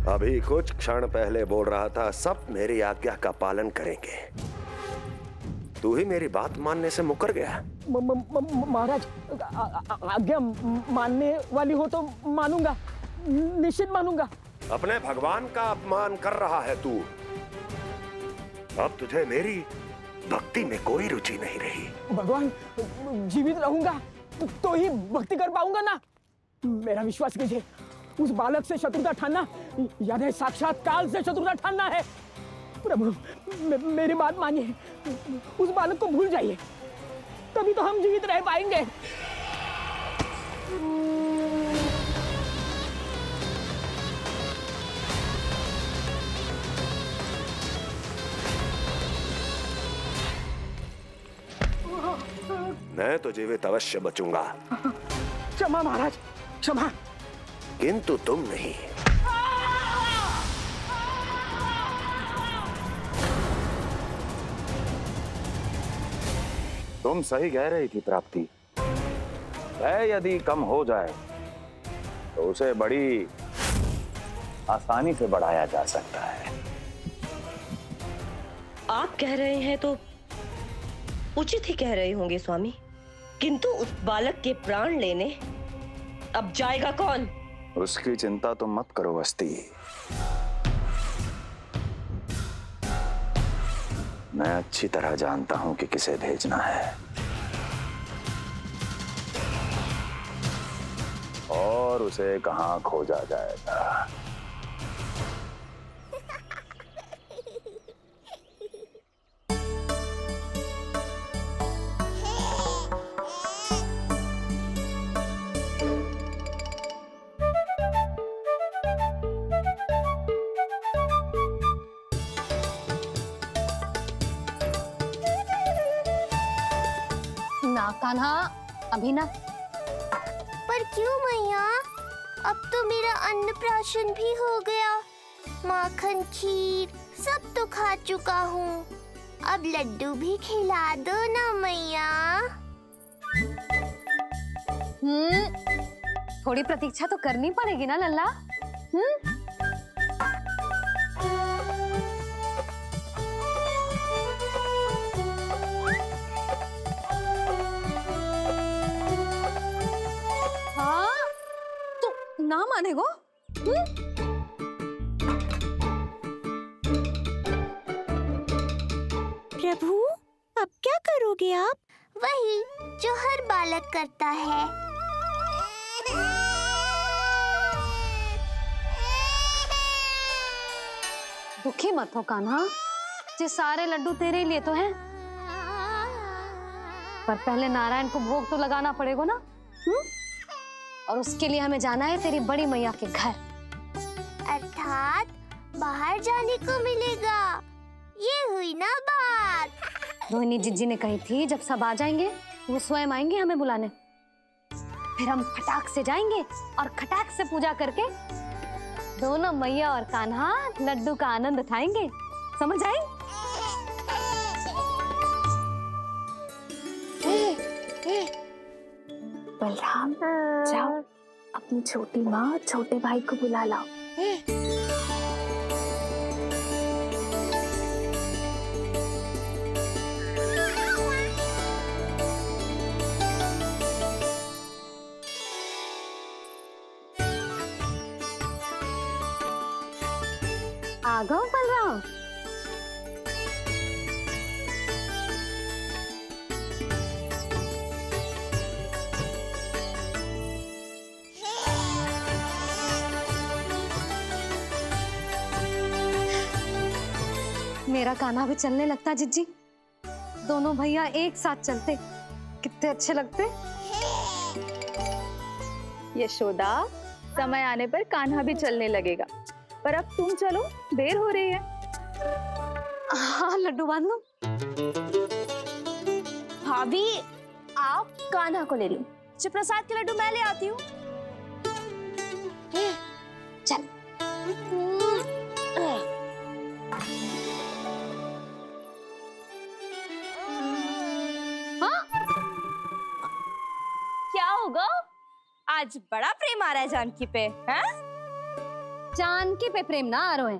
अभी कुछ क्षण पहले बोल रहा था सब मेरी आज्ञा का पालन करेंगे। तू ही मेरी बात मानने से मुकर गया। महाराज, आज्ञा मानने वाली हो तो मानूंगा, निश्चित मानूंगा। अपने भगवान का अपमान कर रहा है तू। अब तुझे मेरी भक्ति में कोई रुचि नहीं रही। भगवान, जीवित रहूंगा तो ही भक्ति कर पाऊंगा ना। मेरा विश्वास कीजिए, उस बालक से शत्रुता ठानना याद है, साक्षात काल से शत्रुता ठानना है। प्रभु, मेरी बात मानिए, उस बालक को भूल जाइए, तभी तो हम जीवित रह पाएंगे। मैं तो जीवित अवश्य बचूंगा। क्षमा महाराज, क्षमा। किंतु तुम नहीं। तुम सही कह रही थी प्राप्ति। भय यदि कम हो जाए तो उसे बड़ी आसानी से बढ़ाया जा सकता है। आप कह रहे हैं तो उचित ही कह रहे होंगे स्वामी, किंतु उस बालक के प्राण लेने अब जाएगा कौन? उसकी चिंता तुम मत करो वस्ती। मैं अच्छी तरह जानता हूं कि किसे भेजना है और उसे कहां खोजा जाएगा। ना कान्हा, अभी ना। पर क्यों मैया? अब तो मेरा अन्नप्राशन भी हो गया, माखन खीर सब तो खा चुका हूँ। अब लड्डू भी खिला दो ना मैया। थोड़ी प्रतीक्षा तो करनी पड़ेगी ना लल्ला। ना मानेगो? प्रभु, अब क्या करोगे आप? वही जो हर बालक करता है। दुखी मत हो कान्हा, ये सारे लड्डू तेरे लिए तो हैं। पर पहले नारायण को भोग तो लगाना पड़ेगा ना। और उसके लिए हमें जाना है तेरी बड़ी मैया के घर। अर्थात बाहर जाने को मिलेगा, ये हुई ना बात। रोहिणी जिज्जी ने कही थी जब सब आ जाएंगे वो स्वयं आएंगे हमें बुलाने। फिर हम फटाक से जाएंगे और खटाक से पूजा करके दोनों मैया और कान्हा लड्डू का आनंद उठाएंगे। समझ आई? बलराम, जाओ अपनी छोटी माँ छोटे भाई को बुला लाओ। आ गओ बलराम। मेरा कान्हा भी चलने लगता जिज्जी। दोनों भैया एक साथ चलते कितने अच्छे लगते। यशोदा, समय आने पर कान्हा भी चलने लगेगा, पर अब तुम चलो, देर हो रही है। हाँ, लड्डू बांध लो। भाभी, आप कान्हा को ले लो, प्रसाद के लड्डू मैं ले आती हूँ। चल। क्या होगा? आज बड़ा प्रेम आ रहा है जानकी पे, हैं? जानकी पे प्रेम ना आरो है।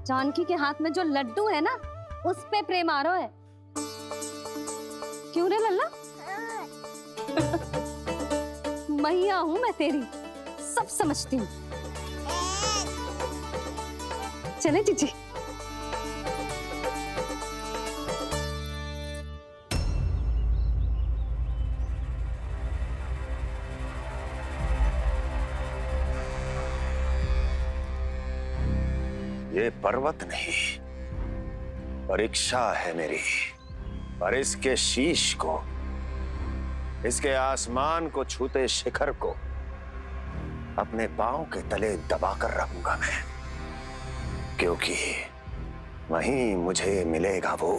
जानकी के हाथ में जो लड्डू है ना, उस पे प्रेम आरो है। क्यों रे लल्ला? मैया हूं मैं तेरी, सब समझती हूँ। चले जीजी। ये पर्वत नहीं, परीक्षा है मेरी। और इसके शीश को, इसके आसमान को छूते शिखर को अपने पांव के तले दबाकर रखूंगा मैं, क्योंकि वहीं मुझे मिलेगा वो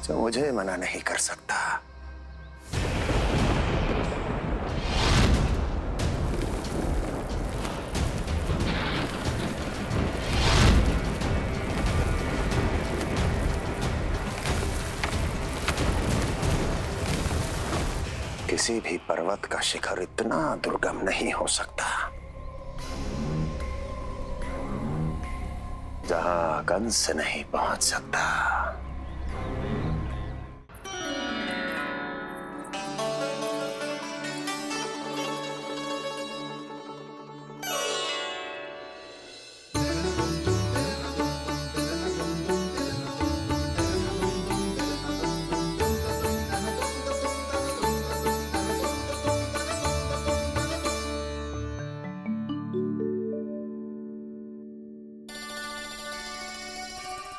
जो मुझे मना नहीं कर सकता। किसी भी पर्वत का शिखर इतना दुर्गम नहीं हो सकता जहां कंस नहीं पहुंच सकता।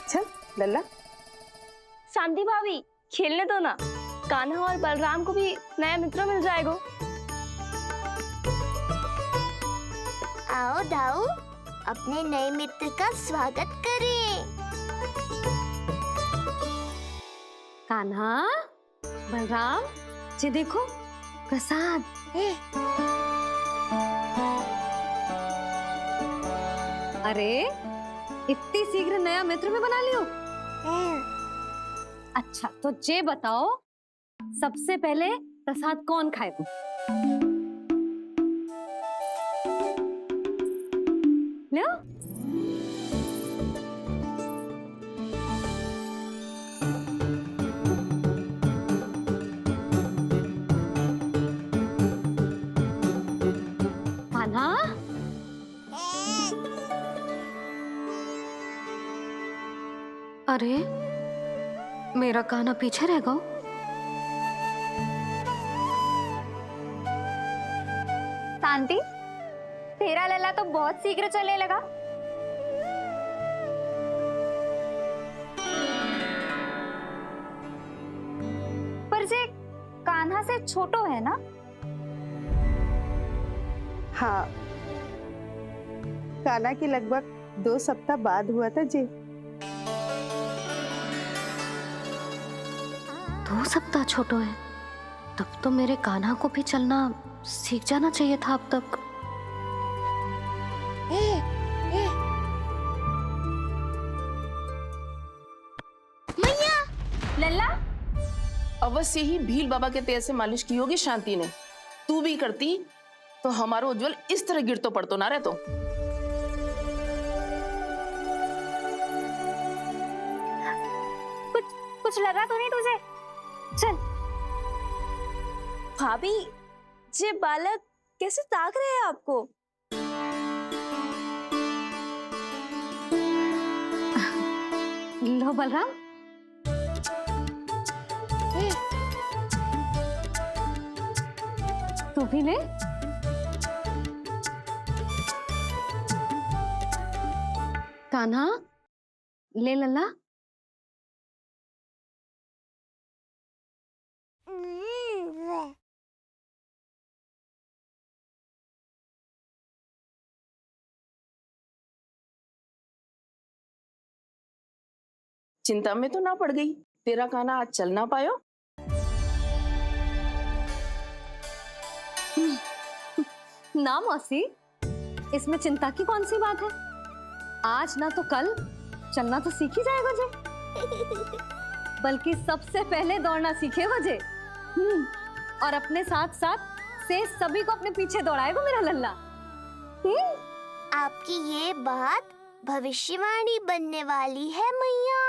चल लल्ला, शांति भाभी, खेलने दो ना। कान्हा और बलराम को भी नया मित्र मिल जाएगा। आओ दाऊ, अपने नए मित्र का स्वागत करें। कान्हा, बलराम, ये देखो प्रसाद। अरे इतनी शीघ्र नया मित्र भी बना लियो? अच्छा तो ये बताओ, सबसे पहले प्रसाद कौन खाएगा? लो। कान्हा, अरे मेरा कान्हा पीछे रह गया। शांति, तेरा लल्ला तो बहुत शीघ्र चलने लगा। पर जे कान्हा से छोटो है ना? हाँ, कान्हा की लगभग 2 सप्ताह बाद हुआ था जी। 2 सप्ताह छोटो है, तब तो मेरे कान्हा को भी चलना सीख जाना चाहिए था अब तक। लल्ला, अवश्य ही भील बाबा के तेल से मालिश की होगी शांति ने। तू भी करती तो हमारा उज्जवल इस तरह गिर तो पड़तो ना रहतो। कुछ लगा तो नहीं तुझे? चल। भाभी, ये बालक कैसे ताक रहे हैं आपको? लो बलराम। तू भी ले। कान्हा, ले लल्ला। चिंता में तो ना पड़ गई? तेरा कान्हा आज चल ना पायो? ना मौसी, इसमें चिंता की कौन सी बात है? आज ना तो कल चलना तो सीख ही जाएगा जे। बल्कि सबसे पहले दौड़ना सीखेगा जे। और अपने साथ साथ से सभी को अपने पीछे दौड़ाएगा मेरा लल्ला। आपकी ये बात भविष्यवाणी बनने वाली है मैया।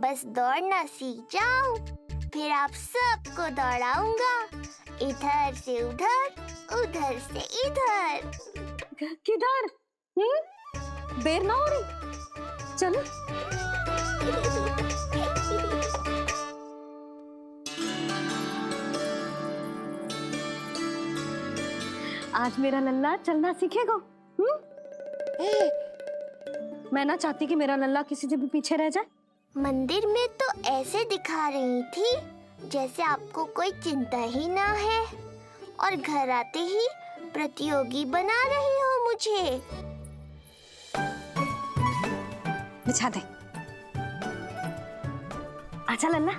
बस दौड़ना सीख जाऊं, फिर आप सबको दौड़ाऊंगा, इधर से उधर, उधर से इधर। किधर? देर ना हो रही? चलो। आज मेरा लल्ला चलना सीखेगा। मैं ना चाहती कि मेरा लल्ला किसी से भी पीछे रह जाए। मंदिर में तो ऐसे दिखा रही थी जैसे आपको कोई चिंता ही ना है, और घर आते ही प्रतियोगी बना रही हो मुझे। बिछा दे। अच्छा लल्ला,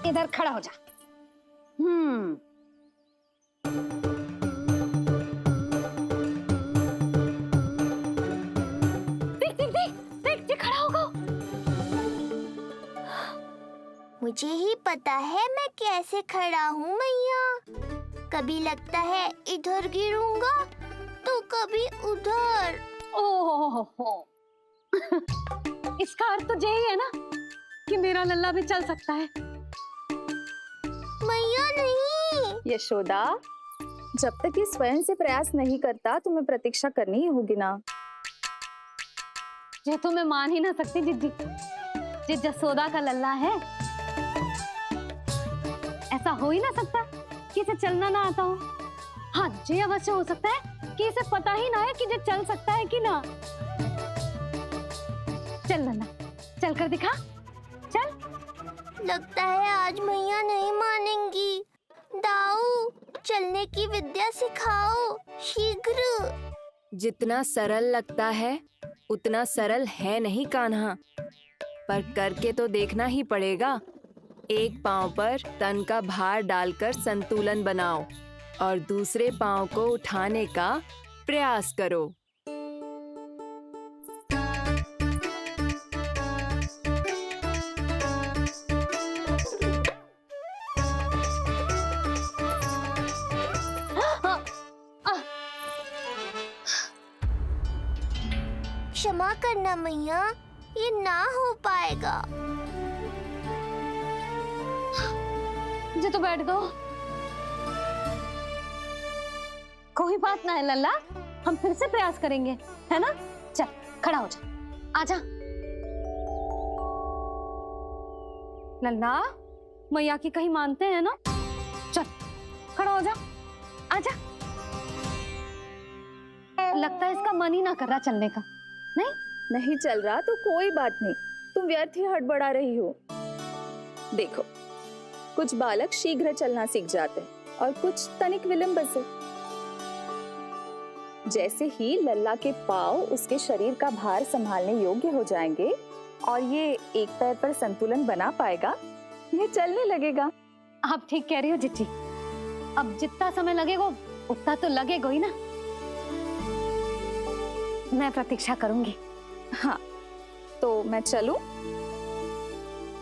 इधर खड़ा हो जा। देख खड़ा होगा। मुझे ही पता है मैं कैसे खड़ा हूँ मैया। कभी लगता है इधर गिरूंगा तो कभी उधर। ओह इसका अर्थ तो यही है ना कि मेरा लल्ला भी चल सकता है। मैया नहीं। यशोदा, जब तक ये स्वयं से प्रयास नहीं करता तुम्हें प्रतीक्षा करनी ही होगी ना। ये तो मैं मान ही ना सकती जिद्दी, ये जसोदा का लल्ला है। ऐसा हो ही ना सकता कि इसे चलना ना आता हो। हाँ, ये अवश्य हो सकता है कि इसे पता ही ना है कि ये चल सकता है कि ना। चल लल्ला, चल कर दिखा, चल। लगता है आज मैया नहीं मानेंगी। दाऊ, चलने की विद्या सिखाओ शीघ्र। जितना सरल लगता है उतना सरल है नहीं कान्हा, पर करके तो देखना ही पड़ेगा। एक पांव पर तन का भार डालकर संतुलन बनाओ और दूसरे पांव को उठाने का प्रयास करो। क्षमा करना मैया, ये ना हो पाएगा। जी तो बैठ गो। कोई बात ना है लल्ला, हम फिर से प्रयास करेंगे, है ना। चल खड़ा हो जा, आजा। लल्ला, मैया की कहीं मानते हैं ना। चल खड़ा हो जा, आजा। लगता है इसका मन ही ना कर रहा चलने का। नहीं चल रहा तो कोई बात नहीं, तुम व्यर्थ ही हड़बड़ा रही हो। देखो, कुछ बालक शीघ्र चलना सीख जाते हैं और कुछ तनिक विलंब से। जैसे ही लल्ला के पांव उसके शरीर का भार संभालने योग्य हो जाएंगे और ये एक पैर पर संतुलन बना पाएगा, ये चलने लगेगा। आप ठीक कह रही हो जिज्जी। अब जितना समय लगेगा उतना तो लगेगा ही ना। मैं प्रतीक्षा करूंगी। हाँ, तो मैं चलूं?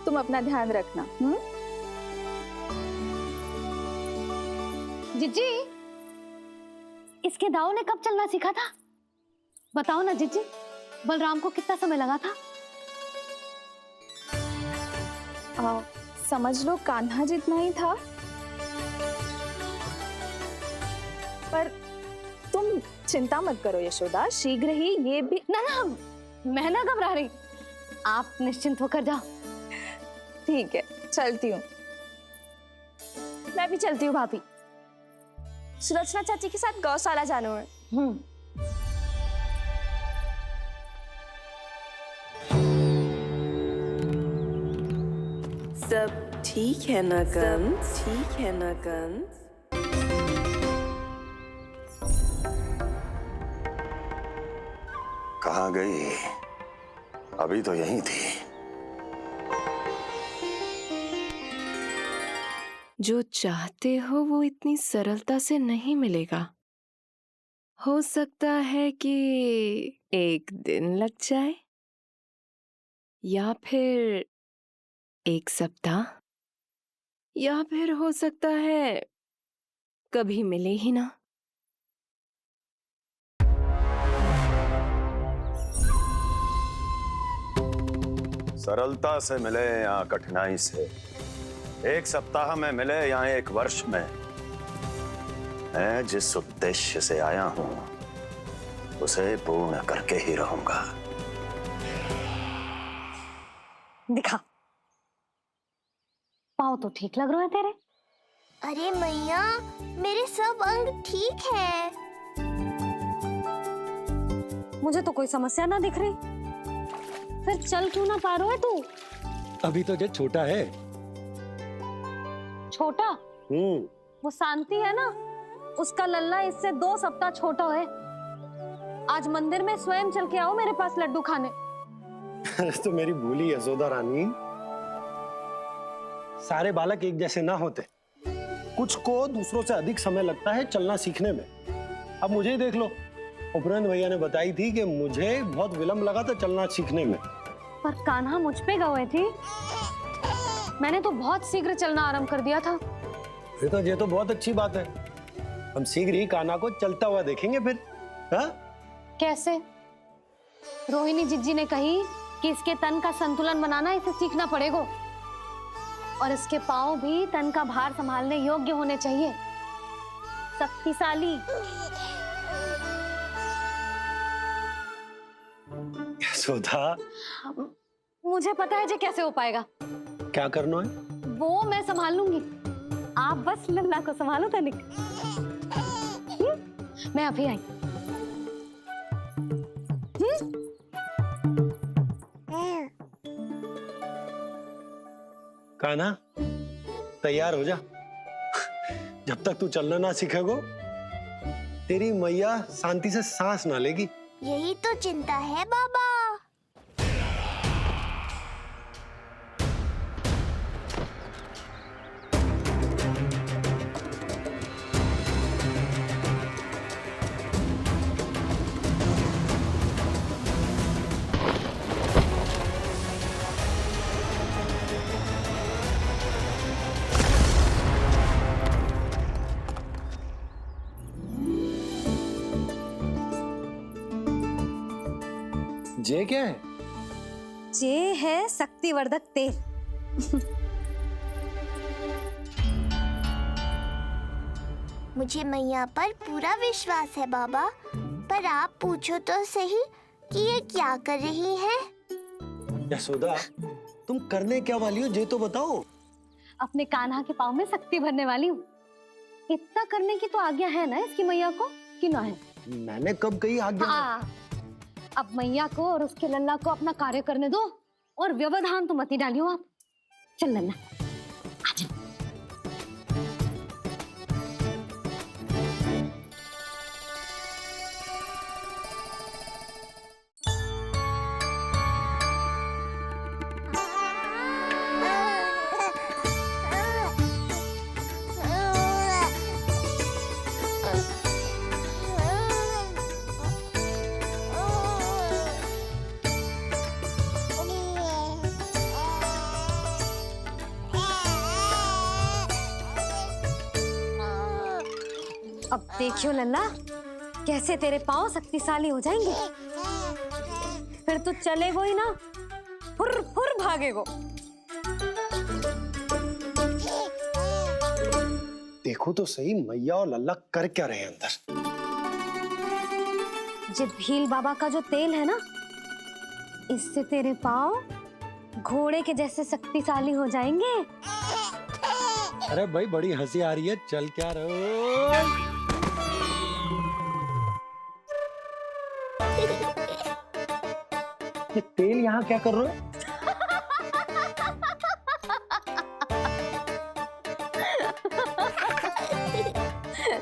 तुम अपना ध्यान रखना। जिज्जी, इसके दाऊ ने कब चलना सीखा था? बताओ ना जिज्जी, बलराम को कितना समय लगा था? समझ लो कान्हा जितना ही था। पर तुम चिंता मत करो यशोदा, शीघ्र ही ये भी। ना, मैं ना घबरा रही, आप निश्चिंत होकर जाओ। ठीक है, चलती हूँ। मैं भी चलती हूँ भाभी। सुलोचना चाची के साथ गौशाला जाना है। सब ठीक है ना कंस? ठीक है ना कंस? कहाँ गई? अभी तो यहीं थी। जो चाहते हो वो इतनी सरलता से नहीं मिलेगा। हो सकता है कि एक दिन लग जाए, या फिर एक सप्ताह, या फिर हो सकता है कभी मिले ही ना। सरलता से मिले या कठिनाई से, एक सप्ताह में मिले या एक वर्ष में, मैं जिस उद्देश्य से आया हूं उसे पूर्ण करके ही रहूंगा। दिखा, पाँव तो ठीक लग रहे हैं तेरे। अरे मैया, मेरे सब अंग ठीक है। मुझे तो कोई समस्या ना दिख रही। फिर चल क्यों ना पा रहा है तू? अभी तो जो छोटा है। छोटा? वो शांति है ना, उसका लल्ला इससे 2 सप्ताह छोटा है। आज मंदिर में स्वयं चल के आओ मेरे पास लड्डू खाने। तो मेरी भूली यशोदा रानी, सारे बालक एक जैसे ना होते, कुछ को दूसरों से अधिक समय लगता है चलना सीखने में। अब मुझे ही देख लो, उपरांत भैया ने बताई थी कि मुझे बहुत विलंब लगा था चलना सीखने में। पर कान्हा मुझ पे गए थी, मैंने तो बहुत शीघ्र चलना आरंभ कर दिया था। ये तो बहुत अच्छी बात है। हम शीघ्र ही कान्हा को चलता हुआ देखेंगे फिर। हाँ? कैसे? रोहिणी जिज्जी ने कही कि इसके तन का संतुलन बनाना इसे सीखना पड़ेगा, और इसके पांव भी तन का भार संभालने योग्य होने चाहिए, शक्तिशाली। यशोदा, मुझे पता है जी कैसे हो पाएगा। क्या करना है? वो मैं संभाल लूंगी, आप बस लल्ला को संभालो तनिक। मैं अभी आई। कान्हा, तैयार हो जा। जब तक तू चलना ना सीखेगो, तेरी मैया शांति से सांस ना लेगी। यही तो चिंता है बाबा। जे क्या है? जे है शक्तिवर्धक तेल। मुझे मैया पर पूरा विश्वास है बाबा, पर आप पूछो तो सही कि ये क्या कर रही है। यशोदा, तुम करने क्या वाली हो, जे तो बताओ। अपने कान्हा के पाँव में शक्ति भरने वाली हूँ। इतना करने की तो आज्ञा है ना इसकी मैया को, कि ना है? मैंने कब कही आज्ञा? हाँ, अब मैया को और उसके लल्ला को अपना कार्य करने दो, और व्यवधान तो मत ही डालियो आप। चल लल्ला, आजा। अब देखियो लल्ला, कैसे तेरे पांव शक्तिशाली हो जाएंगे। फिर तू चलेगो ही ना, फुर फुर भागेगो। देखो तो सही, मैया और लल्ला कर क्या रहे हैं अंदर। जो भील बाबा का जो तेल है ना, इससे तेरे पांव घोड़े के जैसे शक्तिशाली हो जाएंगे। अरे भाई, बड़ी हंसी आ रही है, चल क्या रहो। ये तेल यहाँ क्या कर रहे हो?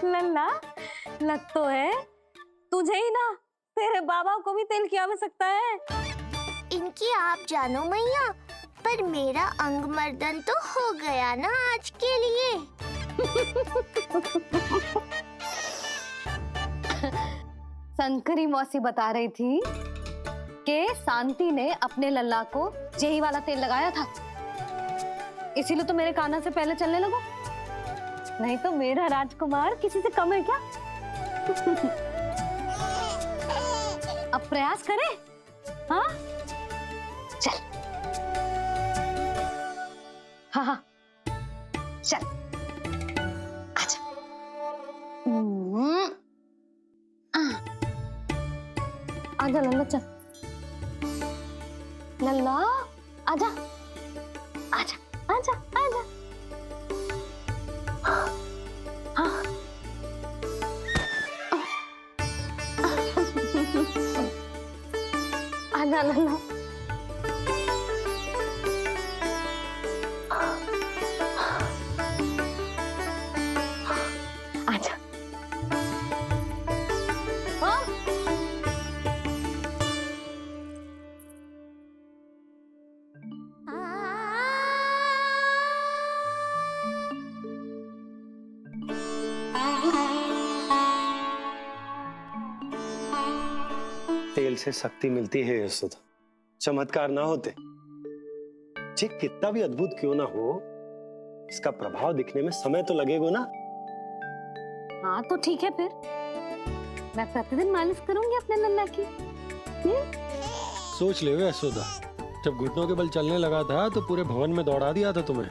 लल्ला, लग तो है तुझे ही ना, तेरे बाबा को भी तेल की आवश्यकता है। इनकी आप जानो मैया, पर मेरा अंग मर्दन तो हो गया ना आज के लिए। शंकरी मौसी बता रही थी कि शांति ने अपने लल्ला को यही वाला तेल लगाया था, इसीलिए तो मेरे कान्हा से पहले चलने लगो। नहीं तो मेरा राजकुमार किसी से कम है क्या? अब प्रयास करें? हाँ, चल। हाँ हाँ चल आजा। आजा लल्ला चल। लल्ला आजा आजा आजा आजा। हाँ आजा लल्ला। आजा। हाँ तेल से शक्ति मिलती है यशोदा, चमत्कार ना होते। जी कितना भी अद्भुत क्यों ना हो, इसका प्रभाव दिखने में समय तो लगेगा ना। हाँ तो ठीक है फिर मैं प्रतिदिन मालिश करूंगी अपने लल्ला की। सोच ले यशोदा, जब घुटनों के बल चलने लगा था तो पूरे भवन में दौड़ा दिया था तुम्हें।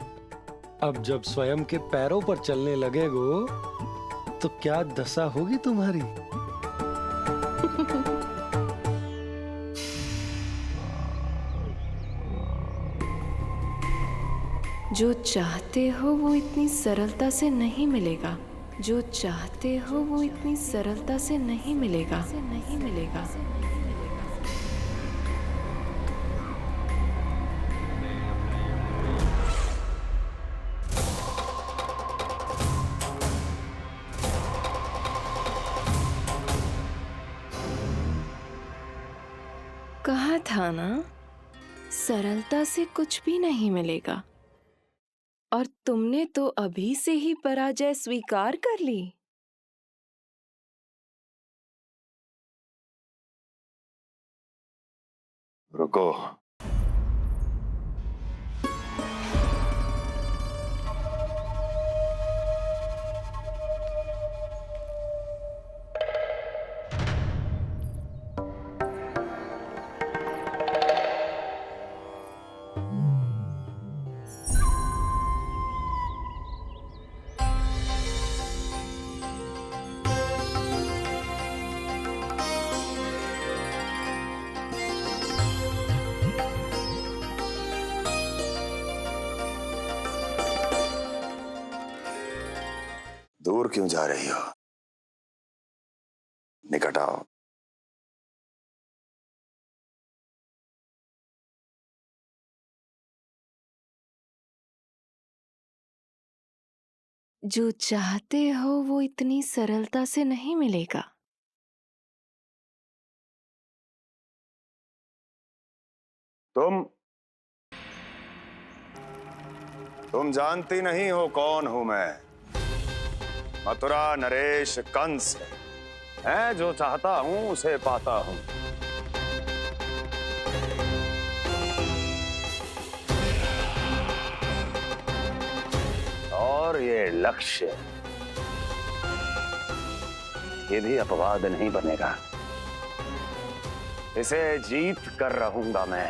अब जब स्वयं के पैरों पर चलने लगेगो तो क्या दशा होगी तुम्हारी। जो चाहते हो वो इतनी सरलता से नहीं मिलेगा। जो चाहते हो वो इतनी सरलता से नहीं मिलेगा। नहीं मिलेगा। कहा था ना, सरलता से कुछ भी नहीं मिलेगा। और तुमने तो अभी से ही पराजय स्वीकार कर ली। रुको। दूर क्यों जा रही हो? निकट आओ। जो चाहते हो वो इतनी सरलता से नहीं मिलेगा। तुम जानती नहीं हो कौन हूं मैं। मथुरा नरेश कंस है, जो चाहता हूं उसे पाता हूं। और ये लक्ष्य, ये भी अपवाद नहीं बनेगा। इसे जीत कर रहूंगा मैं।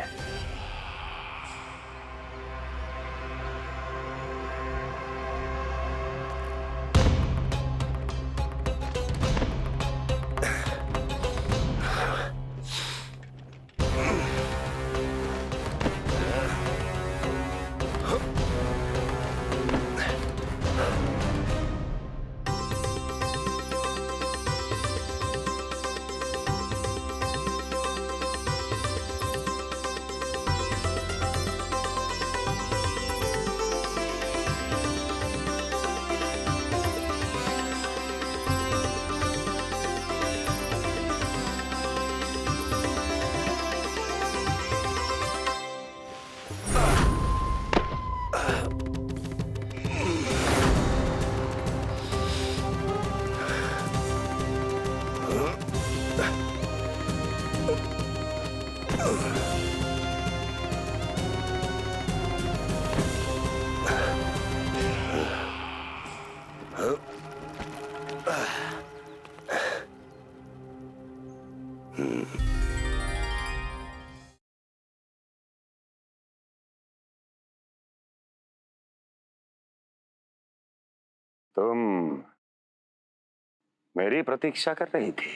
मेरी प्रतीक्षा कर रही थी।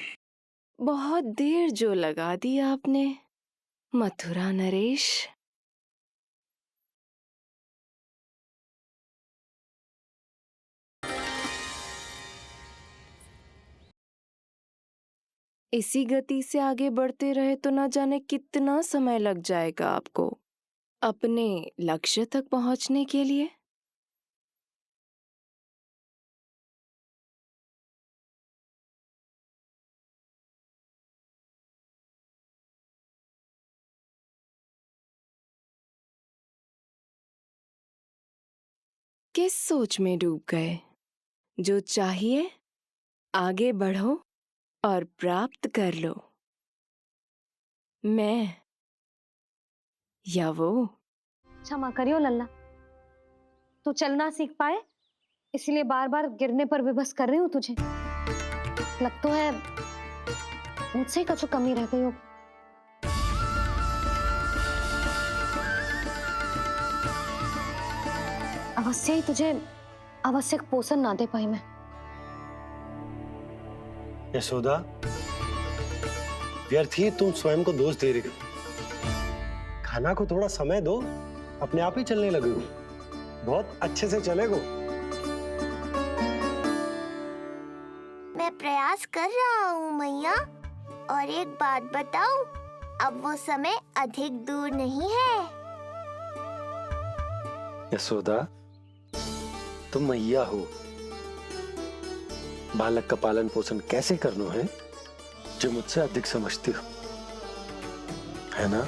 बहुत देर जो लगा दी आपने मथुरा नरेश। इसी गति से आगे बढ़ते रहे तो न जाने कितना समय लग जाएगा आपको अपने लक्ष्य तक पहुंचने के लिए। किस सोच में डूब गए? जो चाहिए आगे बढ़ो और प्राप्त कर लो। मैं या वो? क्षमा करियो लल्ला, तू चलना सीख पाए इसलिए बार बार गिरने पर विवश कर रही हूँ तुझे। लग तो है मुझसे कछु कमी रह गई हो। अवश्य ही तुझे आवश्यक पोषण ना दे पाई मैं। यशोदा, व्यर्थ ही तुम स्वयं को दोष दे रही हो। खाना को थोड़ा समय दो, अपने आप ही चलने लगेगो, बहुत अच्छे से चलेगो। मैं प्रयास कर रहा हूँ मैया, और एक बात बताऊं, अब वो समय अधिक दूर नहीं है। यशोदा, तुम मैया हो, बालक का पालन पोषण कैसे करना है जो मुझसे अधिक समझती हो, है ना?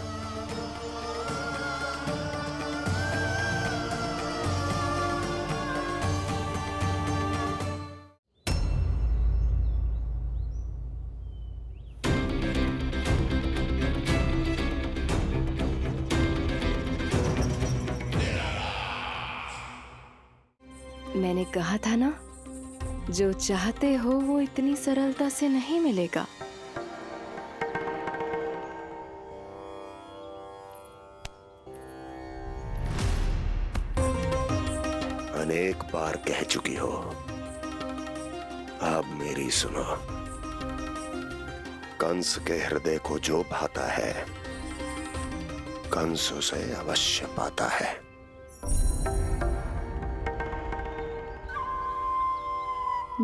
मैंने कहा था ना, जो चाहते हो वो इतनी सरलता से नहीं मिलेगा। अनेक बार कह चुकी हो, अब मेरी सुनो। कंस के हृदय को जो भाता है, कंस उसे अवश्य पाता है।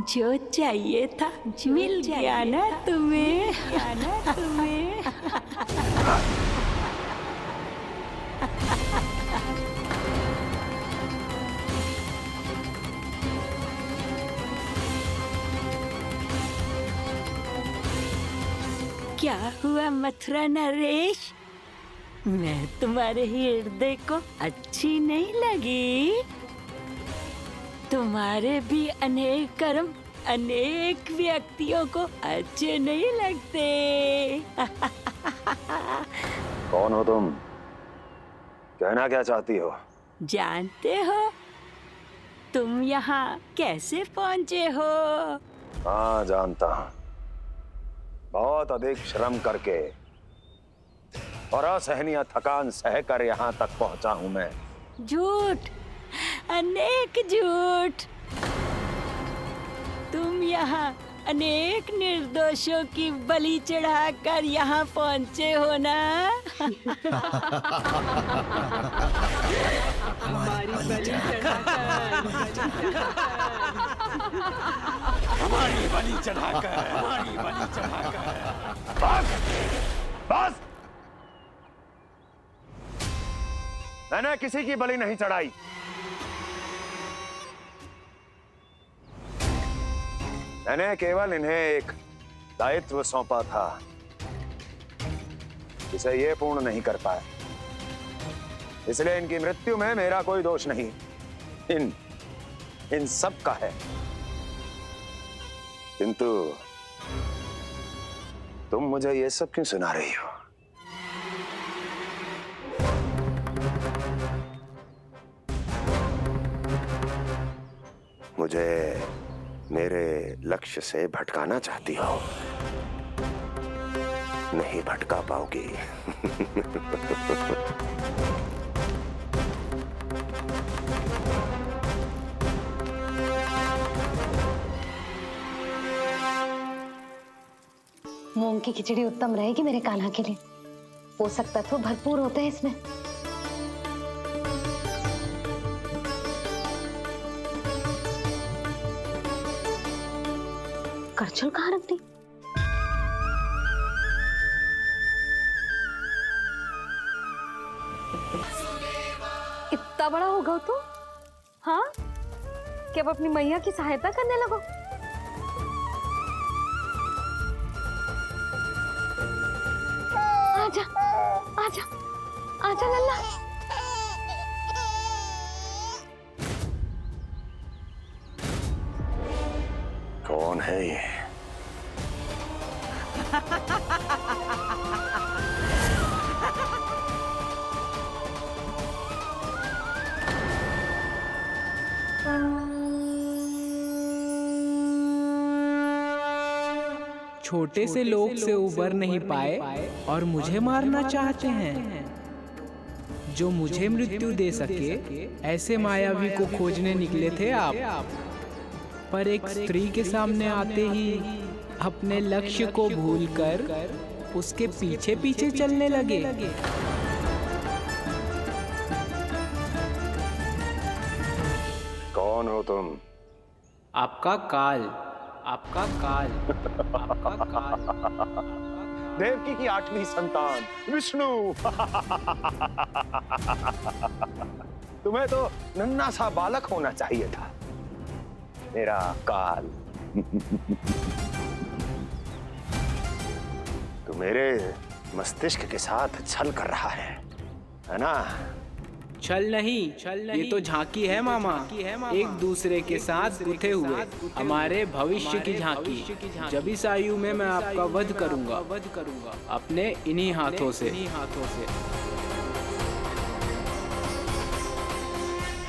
जो चाहिए था मिल गया ना तुम्हें। क्या हुआ मथुरा नरेश, मैं तुम्हारे हृदय को अच्छी नहीं लगी? तुम्हारे भी अनेक कर्म अनेक व्यक्तियों को अच्छे नहीं लगते। कौन हो तुम? कहना क्या चाहती हो? जानते हो तुम यहाँ कैसे पहुँचे हो? हाँ, जानता हूँ। बहुत अधिक श्रम करके और असहनीय थकान सहकर यहाँ तक पहुँचा हूँ मैं। झूठ, अनेक झूठ। तुम यहाँ अनेक निर्दोषों की बलि चढ़ाकर यहाँ पहुँचे हो ना? हमारी बलि चढ़ाकर, हमारी बलि चढ़ाकर। बस! मैंने किसी की बलि नहीं चढ़ाई। मैंने केवल इन्हें एक दायित्व सौंपा था, जिसे ये पूर्ण नहीं कर पाए। इसलिए इनकी मृत्यु में मेरा कोई दोष नहीं, इन सब का है। किंतु तुम मुझे ये सब क्यों सुना रही हो? मुझे मेरे लक्ष्य से भटकाना चाहती हो? नहीं भटका पाओगी। मूंग की खिचड़ी उत्तम रहेगी मेरे कान्हा के लिए। पोषक तत्व भरपूर होते हैं इसमें। करछुल कहाँ रख दी? इतना बड़ा हो गया तो? हाँ, कि अब अपनी मैया की सहायता करने लगो। आजा, आजा, आजा लल्ला। कौन है ये? छोटे से लोग से उबर नहीं पाए और मुझे मारना चाहते हैं। जो मुझे मृत्यु दे सके ऐसे मायावी को खोजने निकले थे आप, पर एक स्त्री के सामने आते ही अपने लक्ष्य को भूलकर उसके पीछे पीछे चलने लगे। कौन हो तुम? आपका काल, आपका काल, आपका काल। देवकी की 8वीं संतान विष्णु। तुम्हें तो नन्हा सा बालक होना चाहिए था, मेरा काल। तू मेरे मस्तिष्क के साथ छल कर रहा है ना? छल नहीं, ये तो झांकी है मामा। एक दूसरे के साथ गुथे हुए हमारे भविष्य की झांकी। जब इस आयु में मैं आपका वध करूंगा अपने इन्हीं हाथों से।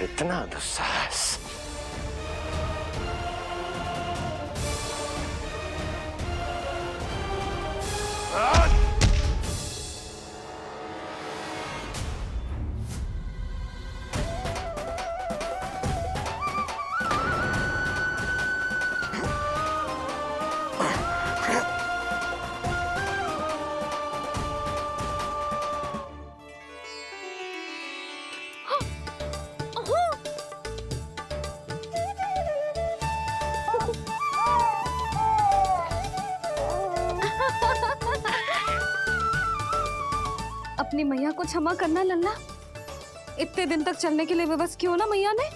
इतना दुस्साहस! अपनी मैया को क्षमा करना लल्ला। इतने दिन तक चलने के लिए विवश क्यों ना मैया ने।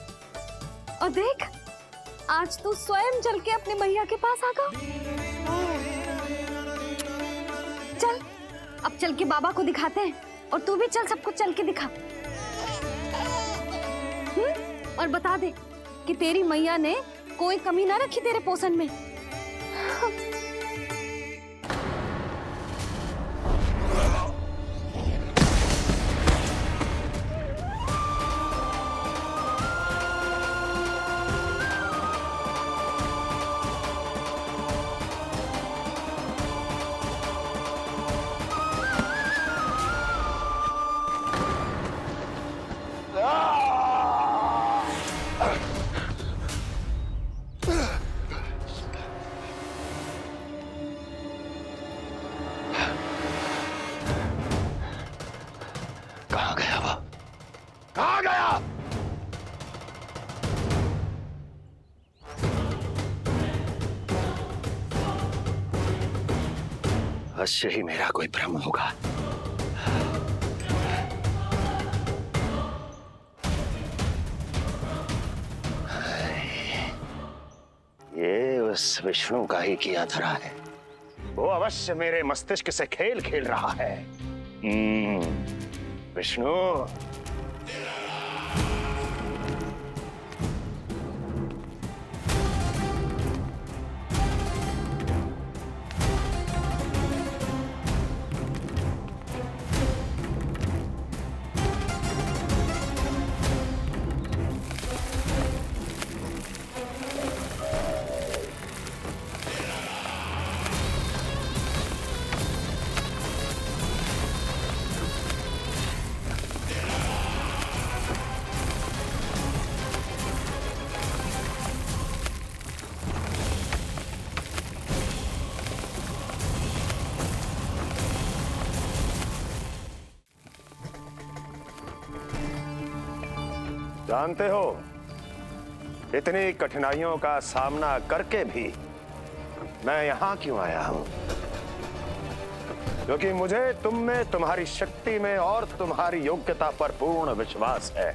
और देख, आज तू स्वयं चल के अपनी मैया के पास आ गया। चल, अब चल के बाबा को दिखाते हैं। और तू भी चल, सबको चल के दिखा। और बता दे कि तेरी मैया ने कोई कमी ना रखी तेरे पोषण में। कहाँ गया वो? कहाँ गया? अवश्य ही मेरा कोई भ्रम होगा। ये उस विष्णु का ही किया धरा है। वो अवश्य मेरे मस्तिष्क से खेल खेल रहा है। विष्णु, जानते हो, इतनी कठिनाइयों का सामना करके भी मैं यहां क्यों आया हूं? क्योंकि मुझे तुम में, तुम्हारी शक्ति में और तुम्हारी योग्यता पर पूर्ण विश्वास है।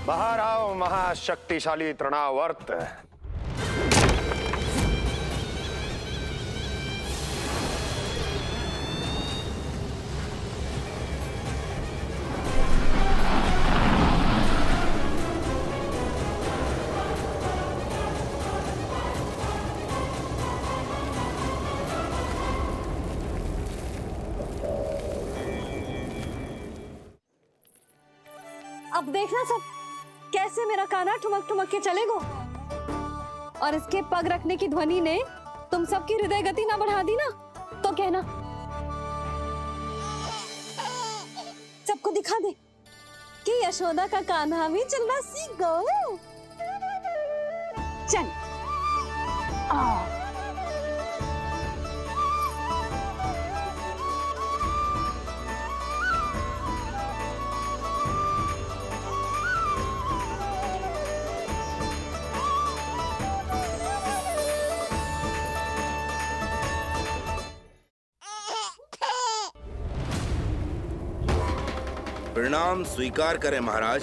बाहर आओ महाशक्तिशाली तृणावर्त। अब देखना सब कैसे मेरा कान्हा ठुमक ठुमक के चलेगो। और इसके पग रखने की ध्वनि ने तुम सबकी हृदय गति ना बढ़ा दी ना, तो कहना। सबको दिखा दे कि यशोदा का कान्हा भी चलना सीख गो। चल प्रणाम स्वीकार करें महाराज।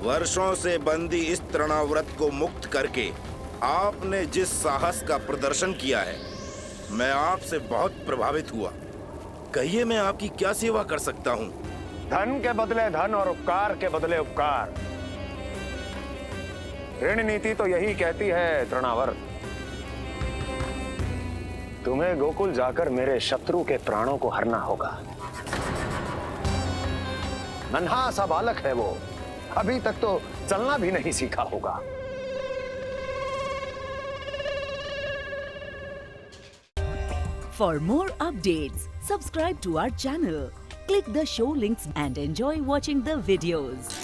वर्षों से बंदी इस तृणाव्रत को मुक्त करके आपने जिस साहस का प्रदर्शन किया है, मैं आपसे बहुत प्रभावित हुआ। कहिए मैं आपकी क्या सेवा कर सकता हूँ? धन के बदले धन और उपकार के बदले उपकार, ऋण नीति तो यही कहती है तृणावर्त। तुम्हें गोकुल जाकर मेरे शत्रु के प्राणों को हरना होगा। नन्हा सा बालक है वो, अभी तक तो चलना भी नहीं सीखा होगा। For more updates, subscribe to our channel, click the show links and enjoy watching the videos.